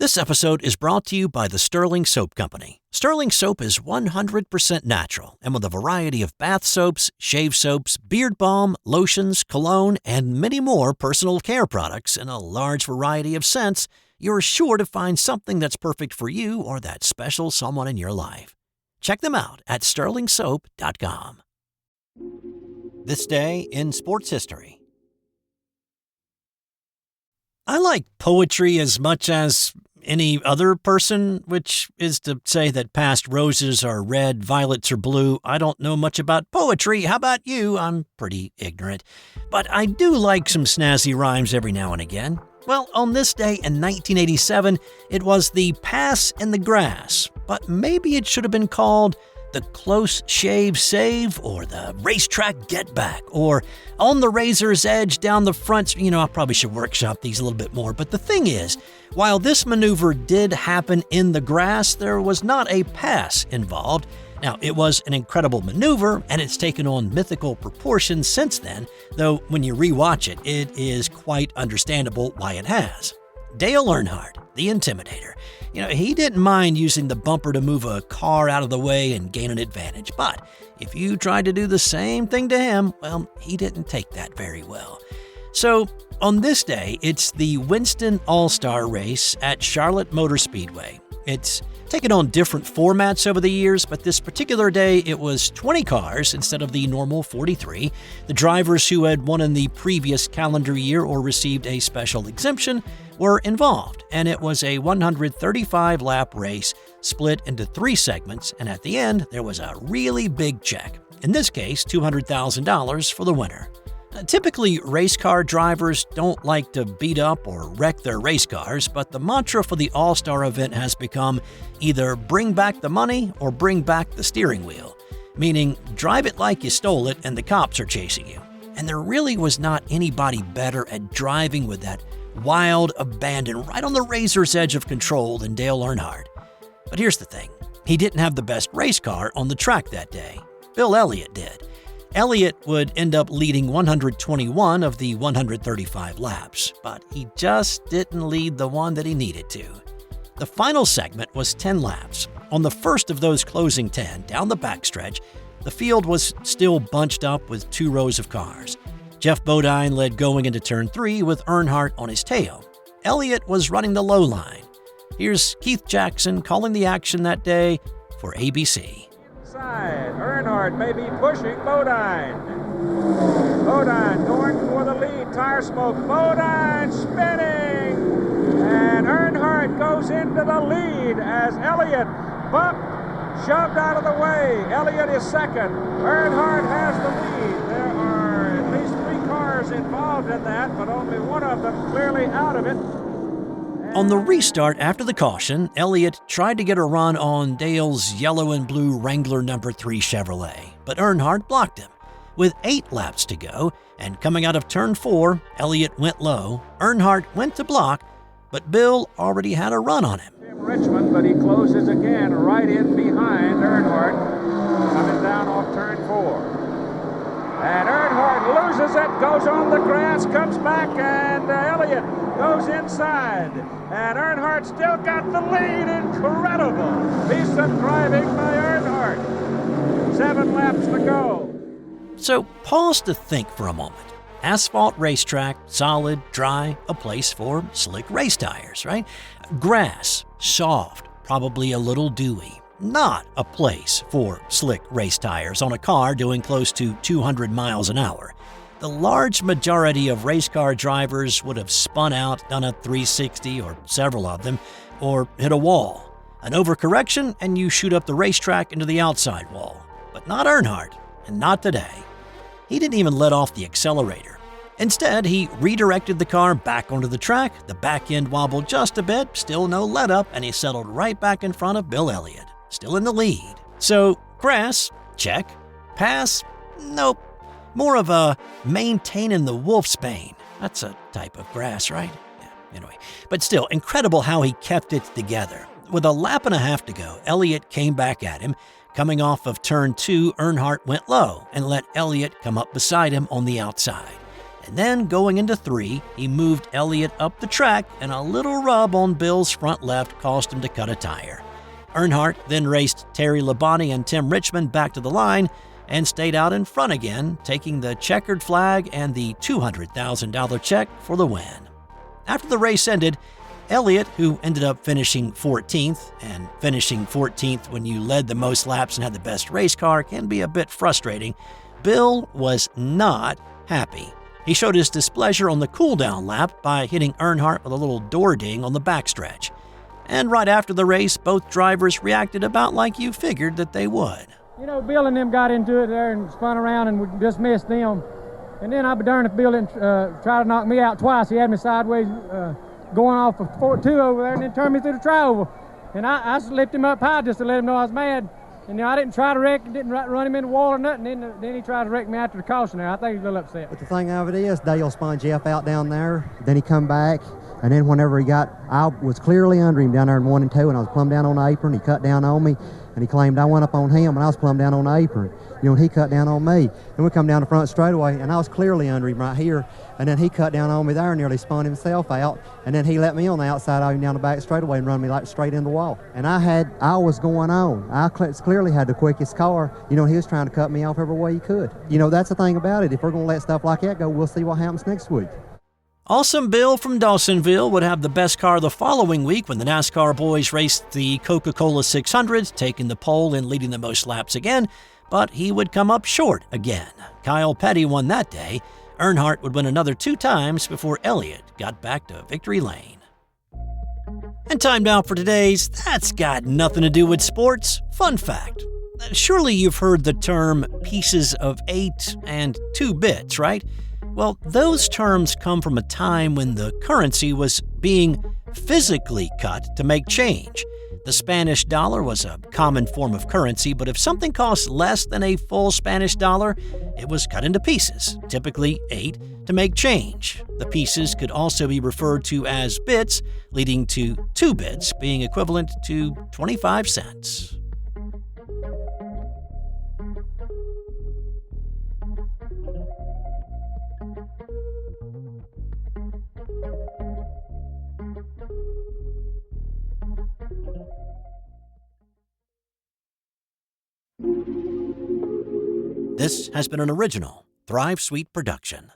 This episode is brought to you by the Sterling Soap Company. Sterling Soap is 100% natural and with a variety of bath soaps, shave soaps, beard balm, lotions, cologne, and many more personal care products in a large variety of scents, you're sure to find something that's perfect for you or that special someone in your life. Check them out at sterlingsoap.com. This day in sports history. I like poetry as much as any other person, which is to say that past roses are red, violets are blue. I don't know much about poetry. How about you? I'm pretty ignorant. But I do like some snazzy rhymes every now and again. Well, on this day in 1987, it was the pass in the grass, but maybe it should have been called the close shave save, or the racetrack get back, or on the razor's edge down the front. I probably should workshop these a little bit more. But the thing is, while this maneuver did happen in the grass, there was not a pass involved. Now, it was an incredible maneuver, and it's taken on mythical proportions since then, though when you rewatch it, it is quite understandable why it has. Dale Earnhardt, the Intimidator, he didn't mind using the bumper to move a car out of the way and gain an advantage, but if you tried to do the same thing to him, well, he didn't take that very well. So, on this day, it's the Winston All-Star Race at Charlotte Motor Speedway. It's taken on different formats over the years, but this particular day it was 20 cars instead of the normal 43. The drivers who had won in the previous calendar year or received a special exemption were involved, and it was a 135-lap race split into 3 segments, and at the end there was a really big check. In this case, $200,000 for the winner. Typically, race car drivers don't like to beat up or wreck their race cars, but the mantra for the All-Star event has become either bring back the money or bring back the steering wheel, meaning drive it like you stole it and the cops are chasing you. And there really was not anybody better at driving with that wild abandon right on the razor's edge of control than Dale Earnhardt. But here's the thing, he didn't have the best race car on the track that day. Bill Elliott did. Elliott would end up leading 121 of the 135 laps, but he just didn't lead the one that he needed to. The final segment was 10 laps. On the first of those closing 10, down the backstretch, the field was still bunched up with 2 rows of cars. Jeff Bodine led going into turn 3 with Earnhardt on his tail. Elliott was running the low line. Here's Keith Jackson calling the action that day for ABC. Earnhardt may be pushing Bodine. Bodine going for the lead. Tire smoke. Bodine spinning. And Earnhardt goes into the lead as Elliott shoved out of the way. Elliott is second. Earnhardt has the lead. There are at least 3 cars involved in that, but only one of them clearly out of it. On the restart after the caution, Elliott tried to get a run on Dale's yellow and blue Wrangler No. 3 Chevrolet, but Earnhardt blocked him. With 8 laps to go, and coming out of turn 4, Elliott went low. Earnhardt went to block, but Bill already had a run on him. Richmond, but he closes again right in behind Earnhardt, coming down off turn 4. And Earnhardt loses it, goes on the grass, comes back, and Elliott goes inside. And Earnhardt still got the lead. Incredible. Decent driving by Earnhardt. 7 laps to go. So pause to think for a moment. Asphalt racetrack, solid, dry, a place for slick race tires, right? Grass, soft, probably a little dewy. Not a place for slick race tires on a car doing close to 200 miles an hour. The large majority of race car drivers would have spun out, done a 360 or several of them, or hit a wall. An overcorrection and you shoot up the racetrack into the outside wall. But not Earnhardt, and not today. He didn't even let off the accelerator. Instead, he redirected the car back onto the track, the back end wobbled just a bit, still no let up, and he settled right back in front of Bill Elliott, still in the lead. So, grass, check. Pass, nope. More of a maintaining the wolfsbane. That's a type of grass, right? Yeah, anyway. But still, incredible how he kept it together. With a lap and a half to go, Elliott came back at him. Coming off of turn 2, Earnhardt went low and let Elliott come up beside him on the outside. And then going into 3, he moved Elliott up the track, and a little rub on Bill's front left caused him to cut a tire. Earnhardt then raced Terry Labonte and Tim Richmond back to the line and stayed out in front again, taking the checkered flag and the $200,000 check for the win. After the race ended, Elliott, who ended up finishing 14th, and finishing 14th when you led the most laps and had the best race car can be a bit frustrating, Bill was not happy. He showed his displeasure on the cool-down lap by hitting Earnhardt with a little door ding on the backstretch. And right after the race, both drivers reacted about like you figured that they would. You know, Bill and them got into it there and spun around and we just missed them. And then I'd be darned if Bill didn't try to knock me out twice. He had me sideways going off of 4-2 over there and then turned me through the tri-oval. And I slipped him up high just to let him know I was mad. And, you know, I didn't try to wreck, didn't run him in the wall or nothing. Then he tried to wreck me after the caution there. I think he's a little upset. But the thing of it is, Dale spun Jeff out down there. Then he come back. And then whenever I was clearly under him down there in 1 and 2, and I was plumb down on the apron. He cut down on me, and he claimed I went up on him, and I was plumb down on the apron. You know, and he cut down on me. Then we come down the front straightaway, and I was clearly under him right here. And then he cut down on me there and nearly spun himself out. And then he let me on the outside of him down the back straightaway and run me like straight in the wall. And I was going on. I clearly had the quickest car. You know, he was trying to cut me off every way he could. You know, that's the thing about it. If we're going to let stuff like that go, we'll see what happens next week. Awesome Bill from Dawsonville would have the best car the following week when the NASCAR boys raced the Coca-Cola 600, taking the pole and leading the most laps again, but he would come up short again. Kyle Petty won that day. Earnhardt would win another 2 times before Elliott got back to victory lane. And time now for today's That's Got Nothing to Do with Sports fun fact. Surely you've heard the term pieces of 8 and 2 bits, right? Well, those terms come from a time when the currency was being physically cut to make change. The Spanish dollar was a common form of currency, but if something cost less than a full Spanish dollar, it was cut into pieces, typically 8, to make change. The pieces could also be referred to as bits, leading to 2 bits being equivalent to 25 cents. This has been an original Thrive Suite production.